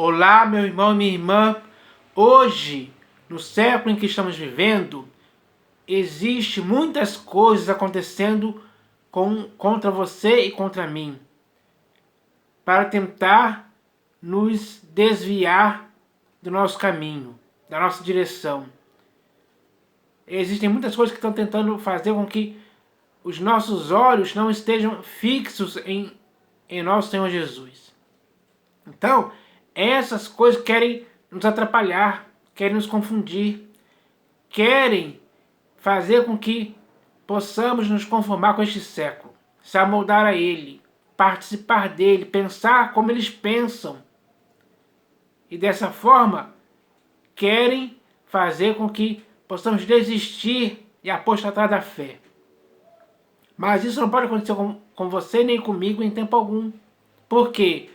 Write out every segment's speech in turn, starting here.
Olá, meu irmão e minha irmã. Hoje, no século em que estamos vivendo, existe muitas coisas acontecendo contra você e contra mim, para tentar nos desviar do nosso caminho, da nossa direção. Existem muitas coisas que estão tentando fazer com que os nossos olhos não estejam fixos em nosso Senhor Jesus. Então, essas coisas querem nos atrapalhar, querem nos confundir, querem fazer com que possamos nos conformar com este século, se amoldar a ele, participar dele, pensar como eles pensam. E dessa forma, querem fazer com que possamos desistir e apostatar da fé. Mas isso não pode acontecer com você nem comigo em tempo algum. Por quê?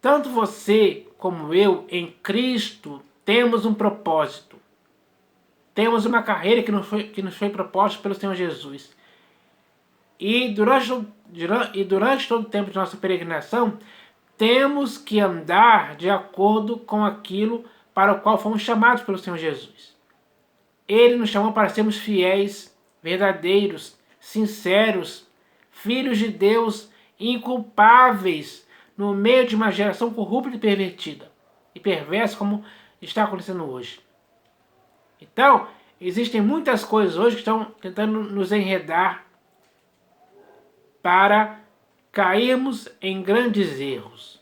Tanto você como eu, em Cristo, temos um propósito. Temos uma carreira que nos foi proposta pelo Senhor Jesus. E durante todo o tempo de nossa peregrinação, temos que andar de acordo com aquilo para o qual fomos chamados pelo Senhor Jesus. Ele nos chamou para sermos fiéis, verdadeiros, sinceros, filhos de Deus, inculpáveis, no meio de uma geração corrupta e pervertida, e perversa como está acontecendo hoje. Então, existem muitas coisas hoje que estão tentando nos enredar para cairmos em grandes erros,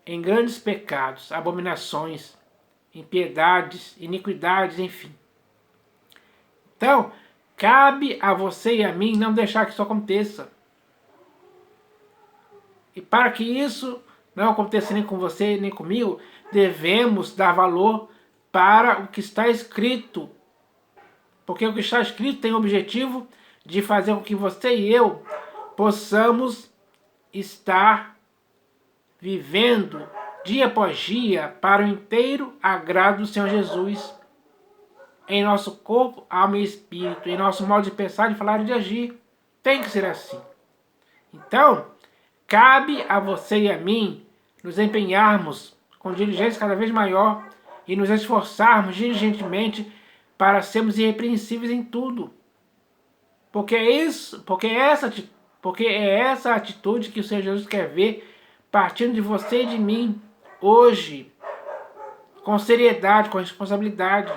em grandes pecados, abominações, impiedades, iniquidades, enfim. Então, cabe a você e a mim não deixar que isso aconteça. E para que isso não aconteça nem com você nem comigo, devemos dar valor para o que está escrito. Porque o que está escrito tem o objetivo de fazer com que você e eu possamos estar vivendo dia após dia para o inteiro agrado do Senhor Jesus. Em nosso corpo, alma e espírito, em nosso modo de pensar, de falar e de agir. Tem que ser assim. Então, cabe a você e a mim nos empenharmos com diligência cada vez maior e nos esforçarmos diligentemente para sermos irrepreensíveis em tudo. Porque é essa atitude que o Senhor Jesus quer ver partindo de você e de mim hoje, com seriedade, com responsabilidade.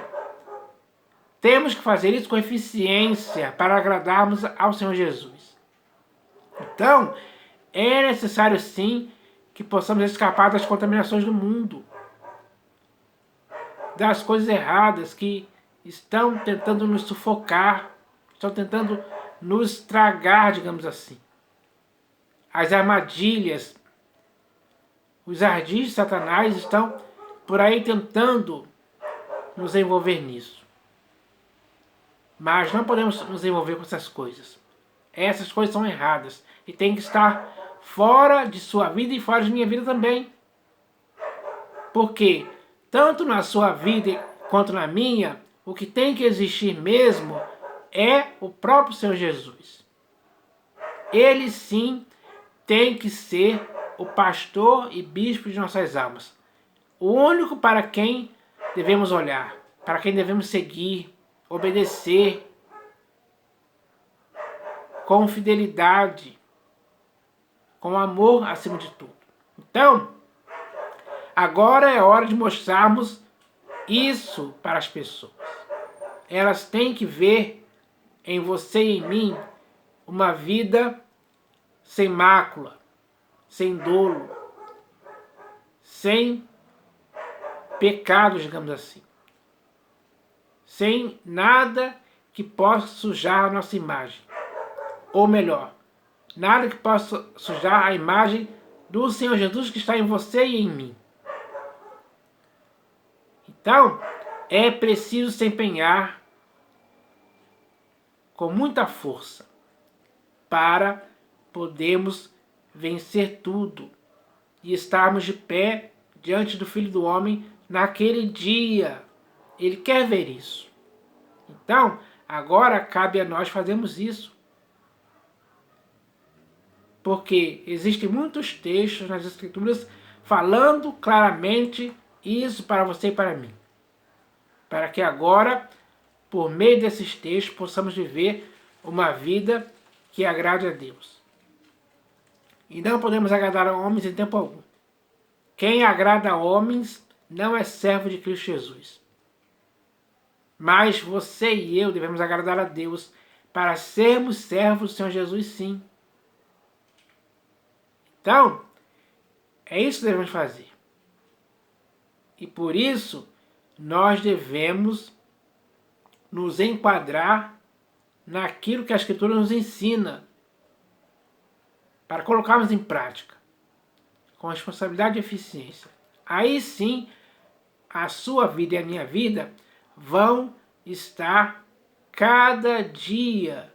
Temos que fazer isso com eficiência para agradarmos ao Senhor Jesus. Então, é necessário sim que possamos escapar das contaminações do mundo, das coisas erradas que estão tentando nos sufocar, estão tentando nos estragar, digamos assim. As armadilhas, os ardis de Satanás estão por aí tentando nos envolver nisso. Mas não podemos nos envolver com essas coisas. Essas coisas são erradas e tem que estar fora de sua vida e fora de minha vida também. Porque tanto na sua vida quanto na minha, o que tem que existir mesmo é o próprio Senhor Jesus. Ele sim tem que ser o pastor e bispo de nossas almas. O único para quem devemos olhar, para quem devemos seguir, obedecer, com fidelidade, com amor acima de tudo. Então, agora é hora de mostrarmos isso para as pessoas. Elas têm que ver em você e em mim uma vida sem mácula, sem dolo, sem pecados, digamos assim. Sem nada que possa sujar a nossa imagem. Ou melhor, nada que possa sujar a imagem do Senhor Jesus que está em você e em mim. Então, é preciso se empenhar com muita força para podermos vencer tudo e estarmos de pé diante do Filho do Homem naquele dia. Ele quer ver isso. Então, agora cabe a nós fazermos isso. Porque existem muitos textos nas Escrituras falando claramente isso para você e para mim. Para que agora, por meio desses textos, possamos viver uma vida que agrade a Deus. E não podemos agradar a homens em tempo algum. Quem agrada a homens não é servo de Cristo Jesus. Mas você e eu devemos agradar a Deus para sermos servos do Senhor Jesus, sim. Então, é isso que devemos fazer. E por isso, nós devemos nos enquadrar naquilo que a Escritura nos ensina, para colocarmos em prática, com responsabilidade e eficiência. Aí sim, a sua vida e a minha vida vão estar cada dia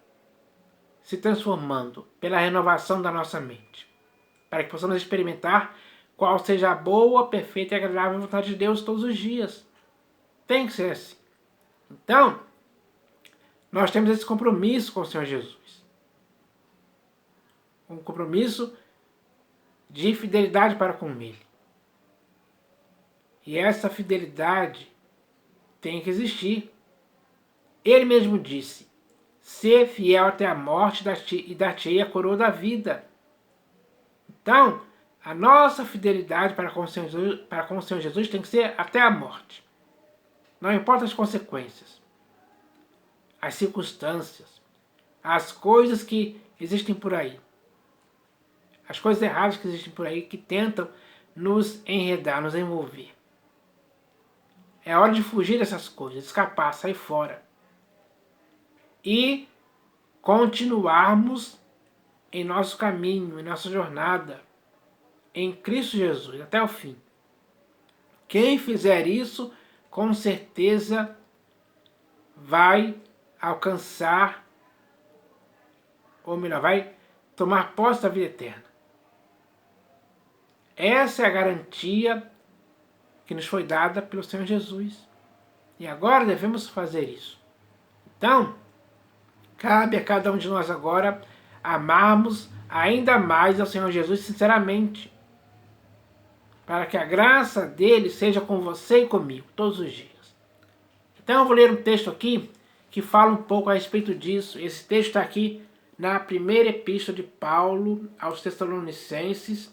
se transformando pela renovação da nossa mente, para que possamos experimentar qual seja a boa, perfeita e agradável vontade de Deus todos os dias. Tem que ser assim. Então, nós temos esse compromisso com o Senhor Jesus. Um compromisso de fidelidade para com Ele. E essa fidelidade tem que existir. Ele mesmo disse: ser fiel até a morte e dar-te-ei a coroa da vida. Então, a nossa fidelidade para com o Senhor Jesus tem que ser até a morte. Não importa as consequências, as circunstâncias, as coisas que existem por aí, as coisas erradas que existem por aí que tentam nos enredar, nos envolver. É hora de fugir dessas coisas, escapar, sair fora. E continuarmos em nosso caminho, em nossa jornada, em Cristo Jesus, até o fim. Quem fizer isso, com certeza vai alcançar, ou melhor, vai tomar posse da vida eterna. Essa é a garantia que nos foi dada pelo Senhor Jesus. E agora devemos fazer isso. Então, cabe a cada um de nós agora amarmos ainda mais ao Senhor Jesus sinceramente, para que a graça dele seja com você e comigo todos os dias. Então eu vou ler um texto aqui que fala um pouco a respeito disso. Esse texto está aqui na primeira epístola de Paulo aos Tessalonicenses,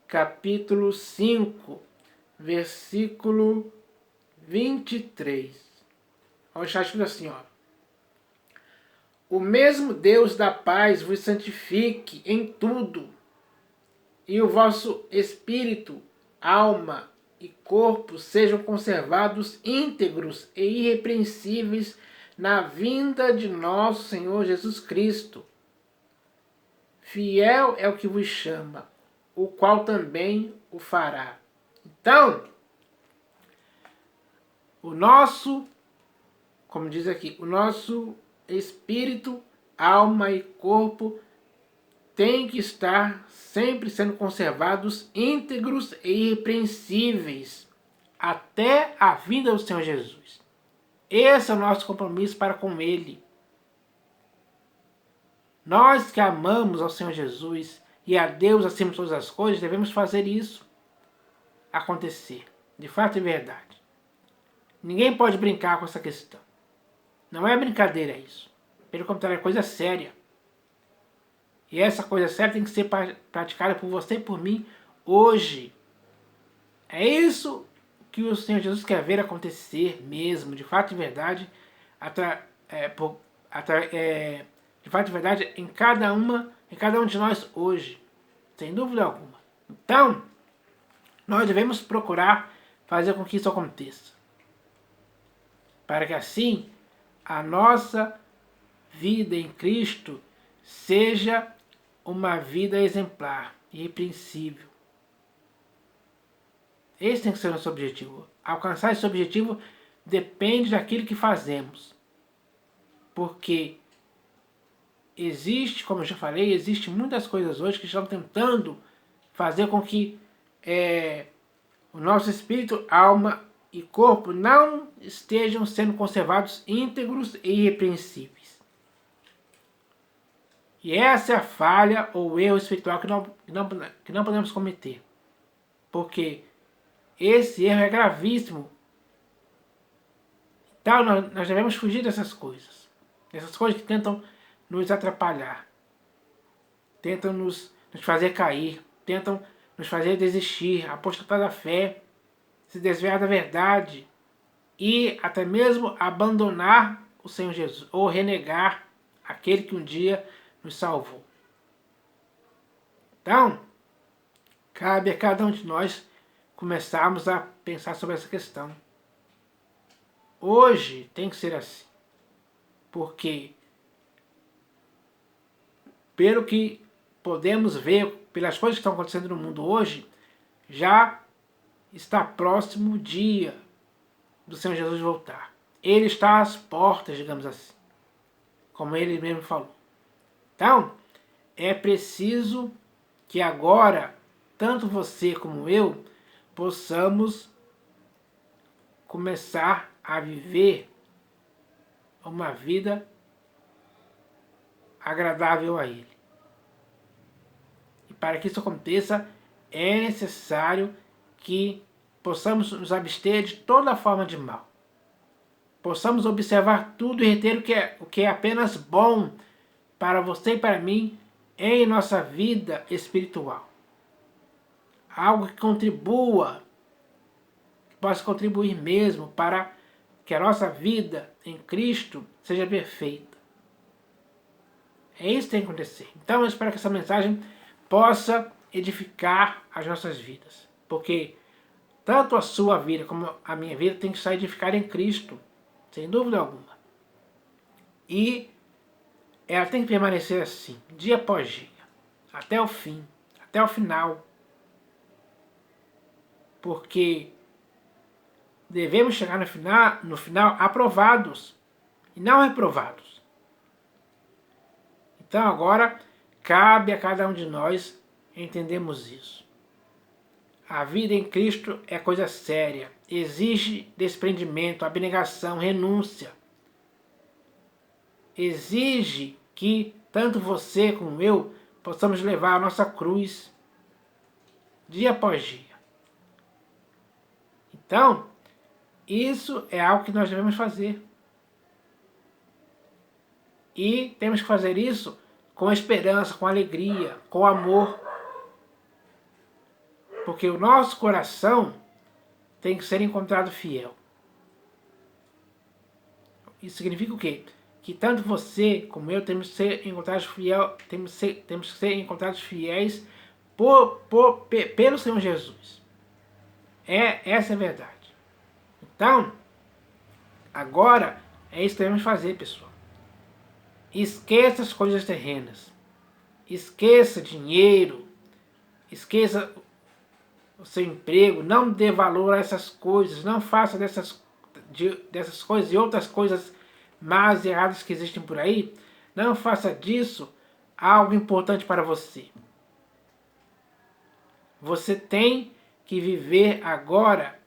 capítulo 5, versículo 23. Está escrito assim, ó: o mesmo Deus da paz vos santifique em tudo, e o vosso espírito, alma e corpo sejam conservados íntegros e irrepreensíveis na vinda de nosso Senhor Jesus Cristo. Fiel é o que vos chama, o qual também o fará. Então, o nosso, como diz aqui, o nosso espírito, alma e corpo tem que estar sempre sendo conservados íntegros e irrepreensíveis até a vinda do Senhor Jesus. Esse é o nosso compromisso para com Ele. Nós que amamos ao Senhor Jesus e a Deus acima de todas as coisas, devemos fazer isso acontecer, de fato e verdade. Ninguém pode brincar com essa questão. Não é brincadeira isso. Pelo contrário, é coisa séria. E essa coisa séria tem que ser praticada por você e por mim hoje. É isso que o Senhor Jesus quer ver acontecer mesmo, de fato e verdade, de fato e verdade em cada um de nós hoje, sem dúvida alguma. Então, nós devemos procurar fazer com que isso aconteça, para que assim a nossa vida em Cristo seja uma vida exemplar, irrepreensível. Esse tem que ser o nosso objetivo. Alcançar esse objetivo depende daquilo que fazemos. Porque existe, como eu já falei, existe muitas coisas hoje que estão tentando fazer com que o nosso espírito, alma e corpo não estejam sendo conservados íntegros e irrepreensíveis. E essa é a falha ou erro espiritual que não podemos cometer. porque esse erro é gravíssimo. Então nós devemos fugir dessas coisas que tentam nos atrapalhar, tentam nos fazer cair, tentam nos fazer desistir, apostatar da fé, se desviar da verdade e até mesmo abandonar o Senhor Jesus, ou renegar aquele que um dia nos salvou. Então, cabe a cada um de nós começarmos a pensar sobre essa questão. Hoje tem que ser assim, porque pelo que podemos ver, pelas coisas que estão acontecendo no mundo hoje, já está próximo o dia do Senhor Jesus voltar. Ele está às portas, digamos assim, como ele mesmo falou. Então, é preciso que agora, tanto você como eu, possamos começar a viver uma vida agradável a Ele. E para que isso aconteça, é necessário que possamos nos abster de toda forma de mal. Possamos observar tudo e reter o que é apenas bom para você e para mim em nossa vida espiritual. Algo que contribua, que possa contribuir mesmo para que a nossa vida em Cristo seja perfeita. É isso que tem que acontecer. Então eu espero que essa mensagem possa edificar as nossas vidas. Porque tanto a sua vida como a minha vida tem que estar edificada em Cristo, sem dúvida alguma. E ela tem que permanecer assim, dia após dia, até o fim, até o final. Porque devemos chegar no final aprovados e não reprovados. Então agora cabe a cada um de nós entendermos isso. A vida em Cristo é coisa séria, exige desprendimento, abnegação, renúncia. Exige que tanto você como eu possamos levar a nossa cruz dia após dia. Então, isso é algo que nós devemos fazer. E temos que fazer isso com esperança, com alegria, com amor. Porque o nosso coração tem que ser encontrado fiel. Isso significa o quê? Que tanto você como eu temos que ser encontrados temos que ser encontrados fiéis pelo Senhor Jesus. Essa é a verdade. Então, agora é isso que devemos fazer, pessoal. Esqueça as coisas terrenas. Esqueça dinheiro. Esqueça o seu emprego. Não dê valor a essas coisas. Não faça dessas coisas e outras coisas más e erradas que existem por aí. Não faça disso algo importante para você. Você tem que viver agora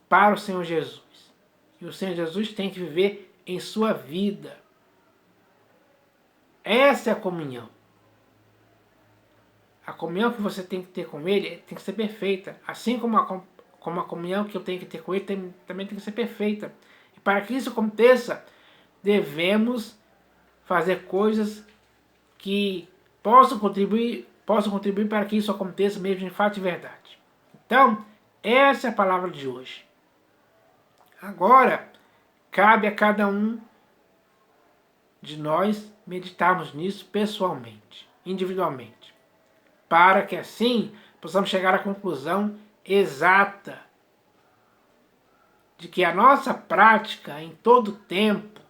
para o Senhor Jesus. E o Senhor Jesus tem que viver em sua vida. Essa é a comunhão. A comunhão que você tem que ter com Ele tem que ser perfeita. Assim como a comunhão que eu tenho que ter com Ele também tem que ser perfeita. E para que isso aconteça, devemos fazer coisas que possam contribuir para que isso aconteça mesmo de fato e verdade. Então, essa é a palavra de hoje. Agora, cabe a cada um de nós meditarmos nisso pessoalmente, individualmente, para que assim possamos chegar à conclusão exata de que a nossa prática em todo tempo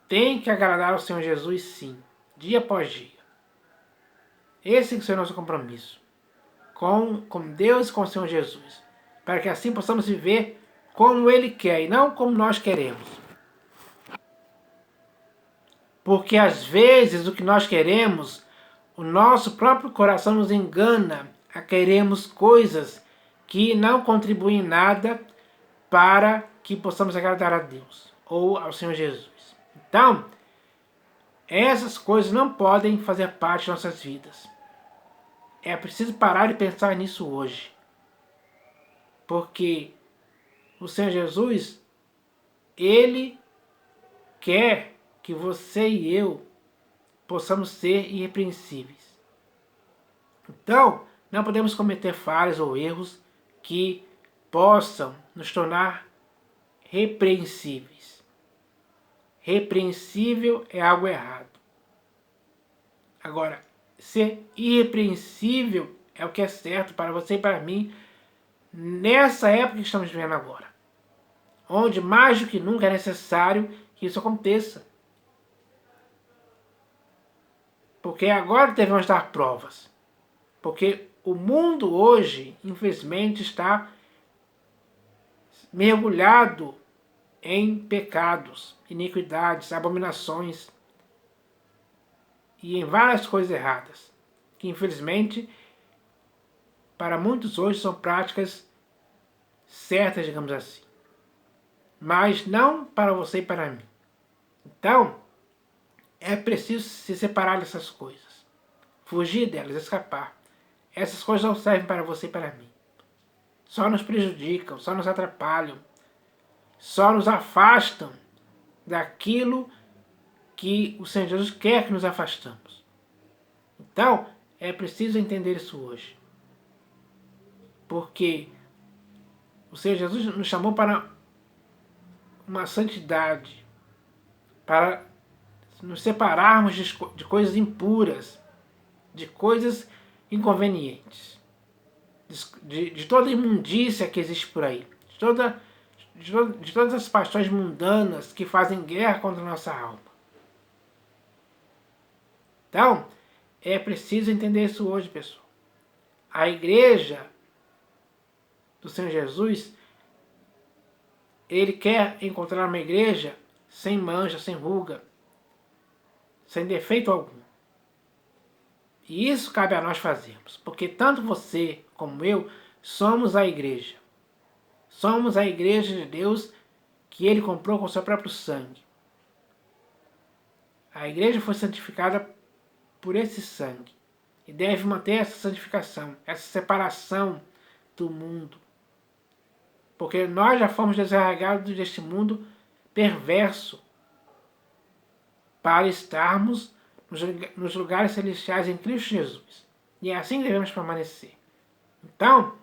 tem que agradar ao Senhor Jesus, sim, dia após dia. Esse tem que ser o nosso compromisso com Deus e com o Senhor Jesus, para que assim possamos viver como Ele quer e não como nós queremos. Porque às vezes o que nós queremos, o nosso próprio coração nos engana a queremos coisas que não contribuem em nada para que possamos agradar a Deus ou ao Senhor Jesus. Então, essas coisas não podem fazer parte de nossas vidas. É preciso parar e pensar nisso hoje. Porque o Senhor Jesus, Ele quer que você e eu possamos ser irrepreensíveis. Então, não podemos cometer falhas ou erros que possam nos tornar repreensíveis. Repreensível é algo errado. Agora, ser irrepreensível é o que é certo para você e para mim nessa época que estamos vivendo agora, onde mais do que nunca é necessário que isso aconteça. Porque agora devemos dar provas. Porque o mundo hoje, infelizmente, está mergulhado em pecados, iniquidades, abominações e em várias coisas erradas, que infelizmente para muitos hoje são práticas certas, digamos assim, mas não para você e para mim. Então, é preciso se separar dessas coisas, fugir delas, escapar. Essas coisas não servem para você e para mim. Só nos prejudicam, só nos atrapalham, só nos afastam daquilo que o Senhor Jesus quer que nos afastamos. Então, é preciso entender isso hoje. Porque o Senhor Jesus nos chamou para uma santidade, para nos separarmos de coisas impuras, de coisas inconvenientes, de toda imundícia que existe por aí, de todas as paixões mundanas que fazem guerra contra a nossa alma. Então, é preciso entender isso hoje, pessoal. A igreja do Senhor Jesus, Ele quer encontrar uma igreja sem mancha, sem ruga, sem defeito algum. E isso cabe a nós fazermos, porque tanto você como eu somos a igreja. Somos a igreja de Deus que Ele comprou com seu próprio sangue. A igreja foi santificada por esse sangue e deve manter essa santificação, essa separação do mundo. Porque nós já fomos desarraigados deste mundo perverso para estarmos nos lugares celestiais em Cristo Jesus. E é assim que devemos permanecer. Então,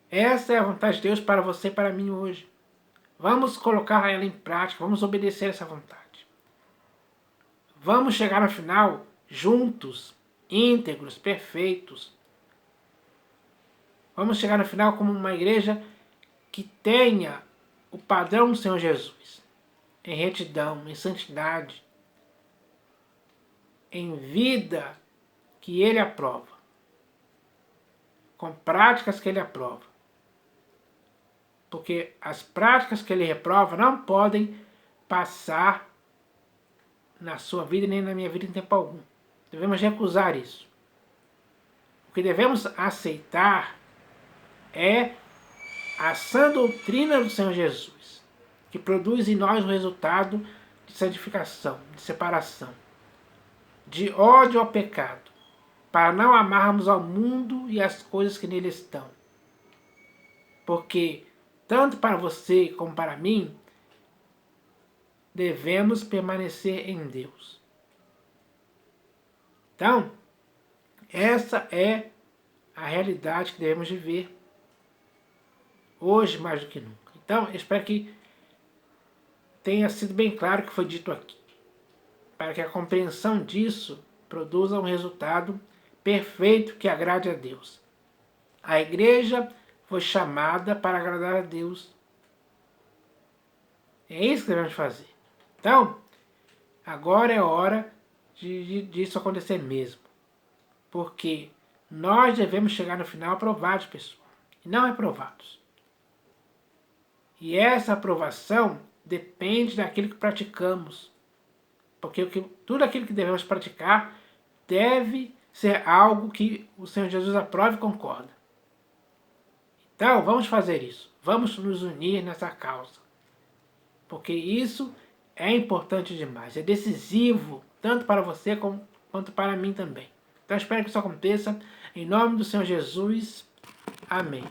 essa é a vontade de Deus para você e para mim hoje. Vamos colocar ela em prática, vamos obedecer essa vontade. Vamos chegar no final juntos, íntegros, perfeitos. Vamos chegar no final como uma igreja que tenha o padrão do Senhor Jesus, em retidão, em santidade, em vida que Ele aprova, com práticas que Ele aprova. Porque as práticas que Ele reprova não podem passar na sua vida nem na minha vida em tempo algum. Devemos recusar isso. O que devemos aceitar é a sã doutrina do Senhor Jesus, que produz em nós o resultado de santificação, de separação, de ódio ao pecado, para não amarmos ao mundo e as coisas que nele estão. Porque, tanto para você como para mim, devemos permanecer em Deus. Então, essa é a realidade que devemos viver hoje mais do que nunca. Então, eu espero que tenha sido bem claro o que foi dito aqui, para que a compreensão disso produza um resultado perfeito que agrade a Deus. A igreja foi chamada para agradar a Deus. É isso que devemos fazer. Então, agora é hora disso acontecer mesmo. Porque nós devemos chegar no final aprovados, pessoal, e não reprovados. E essa aprovação depende daquilo que praticamos. Porque tudo aquilo que devemos praticar deve ser algo que o Senhor Jesus aprova e concorda. Então, vamos fazer isso. Vamos nos unir nessa causa. Porque isso é importante demais. É decisivo, tanto para você quanto para mim também. Então, espero que isso aconteça. Em nome do Senhor Jesus. Amém.